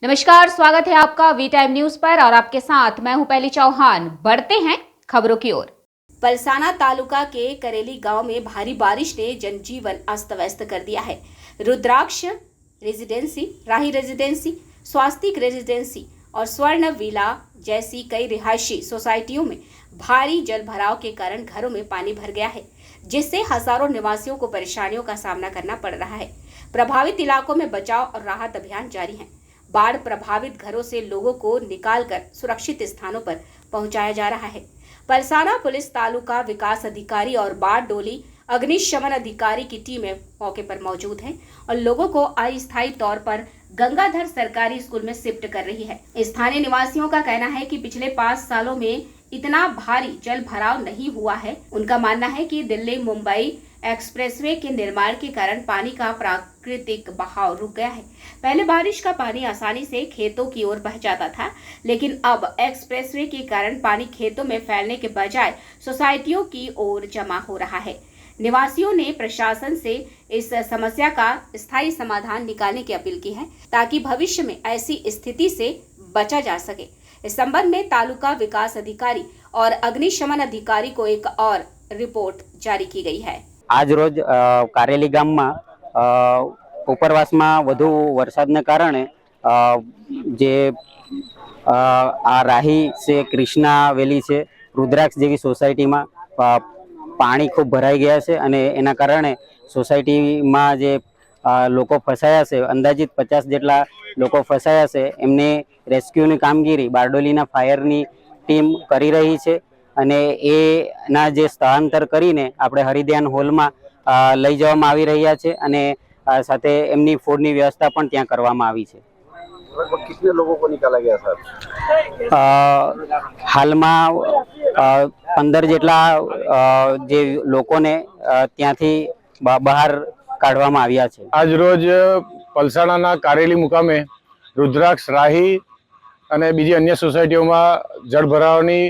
नमस्कार, स्वागत है आपका वी टाइम न्यूज पर और आपके साथ मैं हूं पहली चौहान। बढ़ते हैं खबरों की ओर। पलसाना तालुका के करेली गांव में भारी बारिश ने जनजीवन अस्त व्यस्त कर दिया है। रुद्राक्ष रेजिडेंसी, राही रेजिडेंसी, स्वास्तिक रेजिडेंसी और स्वर्ण विला जैसी कई रिहायशी सोसाइटियों में भारी जल भराव के कारण घरों में पानी भर गया है, जिससे हजारों निवासियों को परेशानियों का सामना करना पड़ रहा है। प्रभावित इलाकों में बचाव और राहत अभियान जारी है। बाढ़ प्रभावित घरों से लोगों को निकालकर सुरक्षित स्थानों पर पहुंचाया जा रहा है। पलसाना पुलिस तालुका विकास अधिकारी और बाढ़ डोली अग्निशमन अधिकारी की टीमें मौके पर मौजूद हैं और लोगों को अस्थायी तौर पर गंगाधर सरकारी स्कूल में शिफ्ट कर रही है। स्थानीय निवासियों का कहना है कि पिछले 5 सालों में इतना भारी जल भराव नहीं हुआ है। उनका मानना है कि दिल्ली मुंबई एक्सप्रेसवे के निर्माण के कारण पानी का प्राकृतिक बहाव रुक गया है। पहले बारिश का पानी आसानी से खेतों की ओर बह जाता था, लेकिन अब एक्सप्रेसवे के कारण पानी खेतों में फैलने के बजाय सोसाइटियों की ओर जमा हो रहा है। निवासियों ने प्रशासन से इस समस्या का स्थायी समाधान निकालने की अपील की है, ताकि भविष्य में ऐसी स्थिति से बचा जा सके। इस संबंध में तालुका विकास अधिकारी और अग्निशमन अधिकारी को एक और रिपोर्ट जारी की गई है। आज रोज कारेली गाम में उपरवास में वधु वरसादने कारणे जे आ राही से कृष्णा वेली से रुद्राक्ष जेवी सोसायटी में पानी खूब भराई गया है अने एना कारणे सोसायटी में जे लोको फसाया से अंदाजित 50 जेटला लोको फसाया से एमने रेस्क्यूनी कामगीरी बारडोलीना फायरनी टीम करी रही है અને એના જે સ્થળાંતર કરીને આપણે હરિધ્યાન હોલમાં લઈ જવામાં આવી રહ્યા છે અને સાથે એમની ફૂડની વ્યવસ્થા પણ ત્યાં કરવામાં આવી છે। लगभग कितने लोगों को निकाला गया सर? हालમાં 15 જેટલા જે લોકોને ત્યાંથી બહાર કાઢવામાં આવ્યા છે। આજ રોજ પલસાણાના કારેલી મુકામે રુદ્રાક્ષ રાહી અને બીજી અન્ય સોસાયટીઓમાં જળભરાવની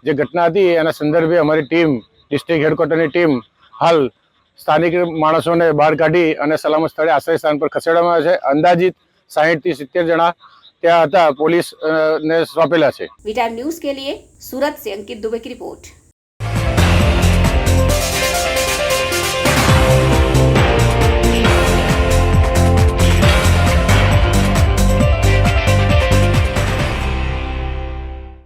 જે ઘટના હતી એના સંદર્ભે અમારી ટીમ ડિસ્ટ્રિક્ટ હેડક્વાર્ટરની ટીમ હાલ સ્થાનિક માણસોને બહાર કાઢી અને સલામત સ્થળે આશ્રય સ્થાન પર ખસેડવામાં આવ્યા છે। અંદાજિત 60 થી 70 જણા ત્યાં હતા, પોલીસને સોંપેલા છે। वी टाइम न्यूज के लिए सूरत से अंकित दुबे की रिपोर्ट।